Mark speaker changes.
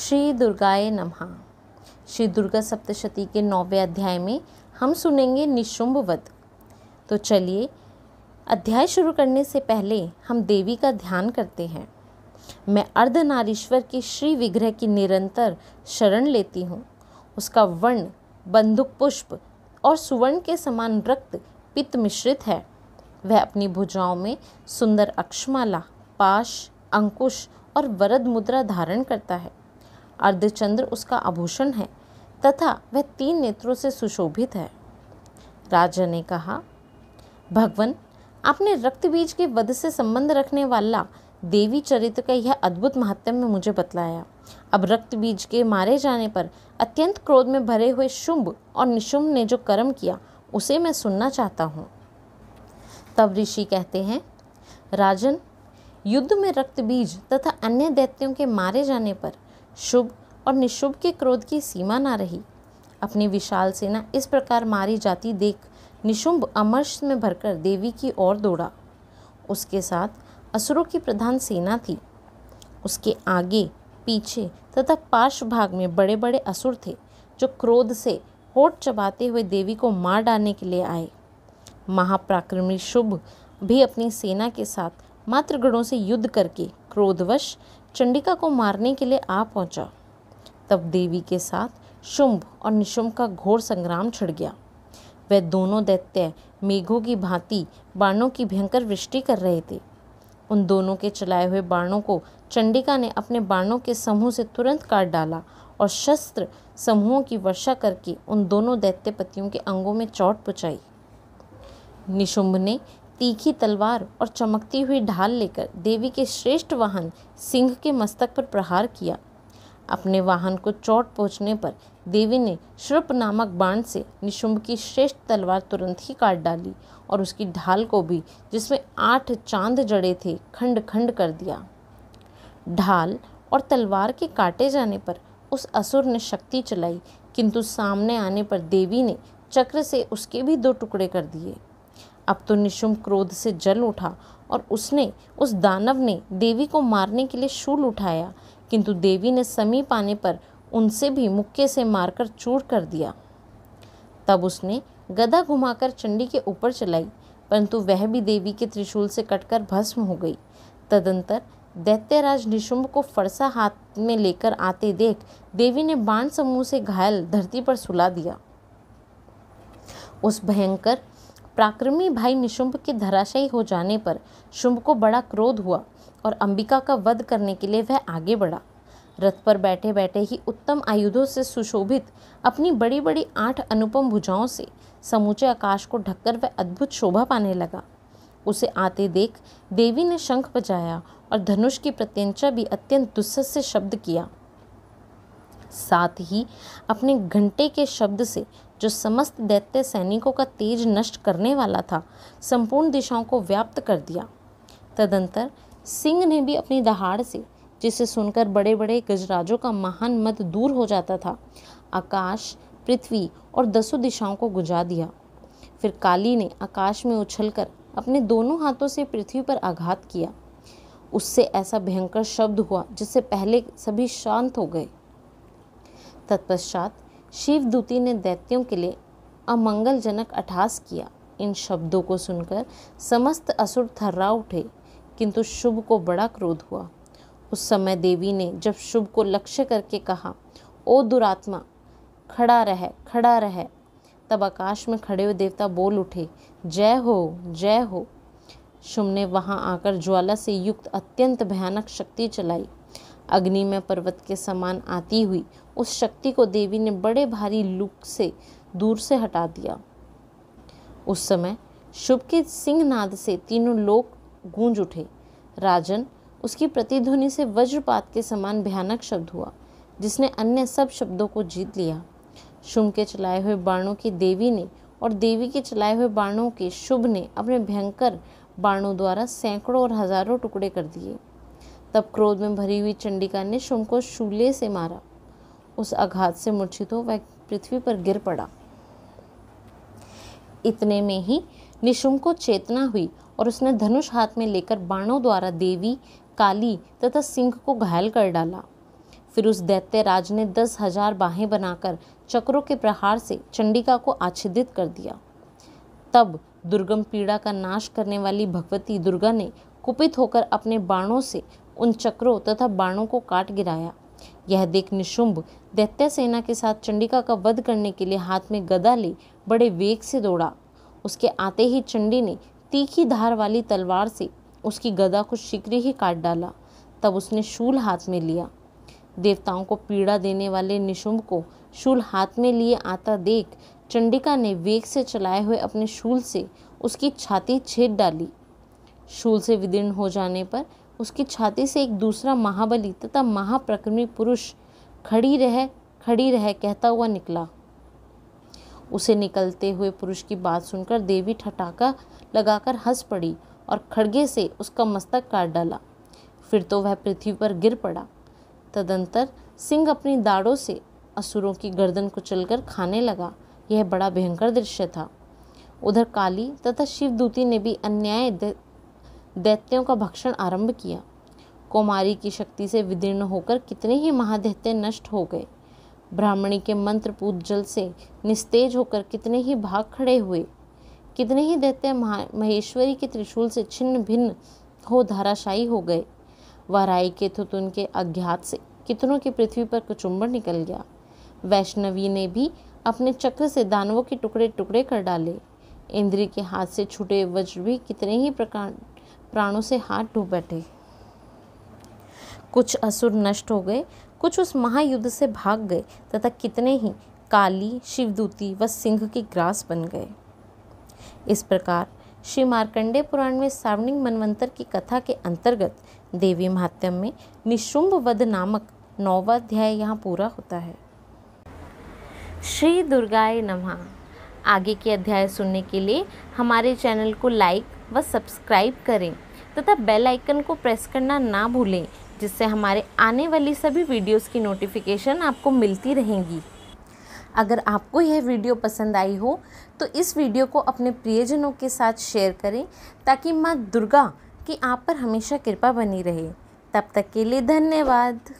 Speaker 1: श्री दुर्गाय नमः। श्री दुर्गा सप्तशती के 9वें अध्याय में हम सुनेंगे निशुंभ वध। तो चलिए अध्याय शुरू करने से पहले हम देवी का ध्यान करते हैं। मैं अर्धनारीश्वर के श्री विग्रह की निरंतर शरण लेती हूँ। उसका वर्ण बंदूक पुष्प और सुवर्ण के समान रक्त पित्त मिश्रित है। वह अपनी भुजाओं में सुंदर अक्षमाला, पाश, अंकुश और वरद मुद्रा धारण करता है। अर्धचंद्र उसका आभूषण है तथा वह 3 नेत्रों से सुशोभित है। राजा ने कहा, भगवन, आपने रक्त बीज के वध से संबंध रखने वाला देवी चरित्र का यह अद्भुत महात्म्य मुझे बतलाया। अब रक्त बीज के मारे जाने पर अत्यंत क्रोध में भरे हुए शुंभ और निशुंभ ने जो कर्म किया उसे मैं सुनना चाहता हूँ। तब ऋषि कहते हैं, राजन, युद्ध में रक्त बीज तथा अन्य दैत्यों के मारे जाने पर शुभ और निशुभ के क्रोध की सीमा न रही। अपनी विशाल सेना इस प्रकार मारी जाती देख निशुंभ अमर्ष में भरकर देवी की ओर दौड़ा। उसके साथ असुरों की प्रधान सेना थी। उसके आगे, पीछे तथा पार्श्व भाग में बड़े बड़े असुर थे जो क्रोध से होठ चबाते हुए देवी को मार डालने के लिए आए। महापराक्रमी शुभ भी अपनी सेना के साथ मात्र गणों से युद्ध करके क्रोधवश चंडिका को मारने के लिए आ पहुंचा। तब देवी के साथ शुंभ और निशुंभ का घोर संग्राम छिड़ गया। वे दोनों दैत्य मेघों की भांति बाणों की भयंकर वृष्टि कर रहे थे। उन दोनों के चलाए हुए बाणों को चंडिका ने अपने बाणों के समूह से तुरंत काट डाला और शस्त्र समूहों की वर्षा करके उन दोनों दैत्यपतियों के अंगों में चोट पहुंचाई। निशुंभ ने तीखी तलवार और चमकती हुई ढाल लेकर देवी के श्रेष्ठ वाहन सिंह के मस्तक पर प्रहार किया। अपने वाहन को चोट पहुंचने पर देवी ने श्रुप नामक बाण से निशुंभ की श्रेष्ठ तलवार तुरंत ही काट डाली और उसकी ढाल को भी, जिसमें 8 चांद जड़े थे, खंड खंड कर दिया। ढाल और तलवार के काटे जाने पर उस असुर ने शक्ति चलाई, किंतु सामने आने पर देवी ने चक्र से उसके भी 2 टुकड़े कर दिए। अब तो निशुंभ क्रोध से जल उठा और उस दानव ने देवी को मारने के लिए शूल उठाया, किंतु देवी ने समीप आने पर उनसे भी मुक्के से मारकर चूर कर दिया। तब उसने गदा घुमाकर चंडी के ऊपर चलाई, परंतु वह भी देवी के त्रिशूल से कटकर भस्म हो गई। तदंतर दैत्यराज निशुंभ को फरसा हाथ में लेकर आते देख देवी ने बाण समूह से घायल धरती पर सुला दिया। उस भयंकर पराक्रमी भाई निशुंभ के धराशायी हो जाने पर शुंभ को बड़ा क्रोध हुआ और अंबिका का वध करने के लिए वह आगे बढ़ा। रथ पर बैठे बैठे ही उत्तम आयुधों से सुशोभित अपनी बड़ी बड़ी 8 अनुपम भुजाओं से समूचे आकाश को ढककर वह अद्भुत शोभा पाने लगा। उसे आते देख देवी ने शंख बजाया और धनुष की प्रत्यंचा भी अत्यंत दुस्सह शब्द किया। साथ ही अपने घंटे के शब्द से, जो समस्त दैत्य सैनिकों का तेज नष्ट करने वाला था, संपूर्ण दिशाओं को व्याप्त कर दिया। तदंतर सिंह ने भी अपनी दहाड़ से, जिसे सुनकर बड़े बड़े गजराजों का महान मद दूर हो जाता था, आकाश, पृथ्वी और 10 दिशाओं को गुंजा दिया। फिर काली ने आकाश में उछलकर अपने दोनों हाथों से पृथ्वी पर आघात किया। उससे ऐसा भयंकर शब्द हुआ जिससे पहले सभी शांत हो गए। तत्पश्चात शिवदूती ने दैत्यों के लिए अमंगलजनक अट्टहास किया। इन शब्दों को सुनकर समस्त असुर थर्रा उठे, किंतु शुभ को बड़ा क्रोध हुआ। उस समय देवी ने जब शुभ को लक्ष्य करके कहा, ओ दुरात्मा, खड़ा रह, खड़ा रह, तब आकाश में खड़े हुए देवता बोल उठे, जय हो, जय हो। शुभ ने वहां आकर ज्वाला से युक्त अत्यंत भयानक शक्ति चलाई। अग्नि में पर्वत के समान आती हुई उस शक्ति को देवी ने बड़े भारी लूक से दूर से हटा दिया। उस समय शुभ के सिंहनाद से तीनों लोक गूंज उठे। राजन, उसकी प्रतिध्वनि से वज्रपात के समान भयानक शब्द हुआ, जिसने अन्य सब शब्दों को जीत लिया। शुभ के चलाए हुए बाणों की देवी ने और देवी के चलाए हुए बाणों के शुभ ने अपने भयंकर बाणों द्वारा सैकड़ों और हजारों टुकड़े कर दिए। तब क्रोध में भरी हुई चंडिका ने शुंभ को शूले से मारा। उस आघात से मूर्छित हो वह पृथ्वी पर गिर पड़ा। इतने में ही निशुंभ को चेतना हुई और उसने धनुष हाथ में लेकर बाणों द्वारा देवी, काली तथा सिंह को घायल कर डाला। फिर उस दैत्यराज ने 10,000 बाहें बनाकर चक्रों के प्रहार से चंडिका को आच्छादित कर दिया। तब दुर्गम पीड़ा का नाश करने वाली भगवती दुर्गा ने कुपित होकर अपने बाणों से उन चक्रों तथा बाणों को काट गिराया। यह देख निशुंभ दैत्य सेना के साथ चंडिका का वध करने के लिए हाथ में गदा ले बड़े वेग से दौड़ा। उसके आते ही चंडी ने तीखी धार वाली तलवार से उसकी गदा को शीघ्र ही काट डाला। तब उसने शूल हाथ में लिया। देवताओं को पीड़ा देने वाले निशुंभ को शूल हाथ में लिए आता देख चंडिका ने वेग से चलाए हुए अपने शूल से उसकी छाती छेद डाली। शूल से विदीर्ण हो जाने पर उसकी छाती से एक दूसरा महाबली तथा महाप्रक्रमी पुरुष खड़ी रह कहता हुआ निकला। उसे निकलते हुए पुरुष की बात सुनकर देवी ठठाका लगाकर हंस पड़ी और खड़गे से उसका मस्तक काट डाला। फिर तो वह पृथ्वी पर गिर पड़ा। तदंतर सिंह अपनी दाढ़ों से असुरों की गर्दन कुचलकर खाने लगा। यह बड़ा भयंकर दृश्य था। उधर काली तथा शिवदूती ने भी अन्याय दैत्यों का भक्षण आरंभ किया। कौमारी की शक्ति से विदीर्ण होकर कितने ही महादैत्य नष्ट हो गए। ब्राह्मणी के मंत्रपूत जल से निस्तेज होकर कितने ही भाग खड़े हुए। कितने ही दैत्य महेश्वरी के त्रिशूल से छिन्न भिन्न हो धराशायी हो गए। वाराई के थुतुन के अज्ञात से कितनों की पृथ्वी पर कचुम्बर निकल गया। वैष्णवी ने भी अपने चक्र से दानवों के टुकड़े टुकड़े कर डाले। इंद्री के हाथ से छूटे वज्र भी कितने ही प्राणों से हाथ डूब बैठे। कुछ असुर नष्ट हो गए, कुछ उस महायुद्ध से भाग गए तथा कितने ही काली, शिवदूती व सिंह के ग्रास बन गए। इस प्रकार श्री मार्कंडेय पुराण में सावर्णिक मनवंतर की कथा के अंतर्गत देवी महात्म्य में निशुंभ वध नामक 9वां अध्याय यहाँ पूरा होता है। श्री दुर्गाय नमः। आगे के अध्याय सुनने के लिए हमारे चैनल को लाइक व सब्सक्राइब करें तथा बेल आइकन को प्रेस करना ना भूलें, जिससे हमारे आने वाली सभी वीडियोस की नोटिफिकेशन आपको मिलती रहेंगी। अगर आपको यह वीडियो पसंद आई हो तो इस वीडियो को अपने प्रियजनों के साथ शेयर करें, ताकि माँ दुर्गा की आप पर हमेशा कृपा बनी रहे। तब तक के लिए धन्यवाद।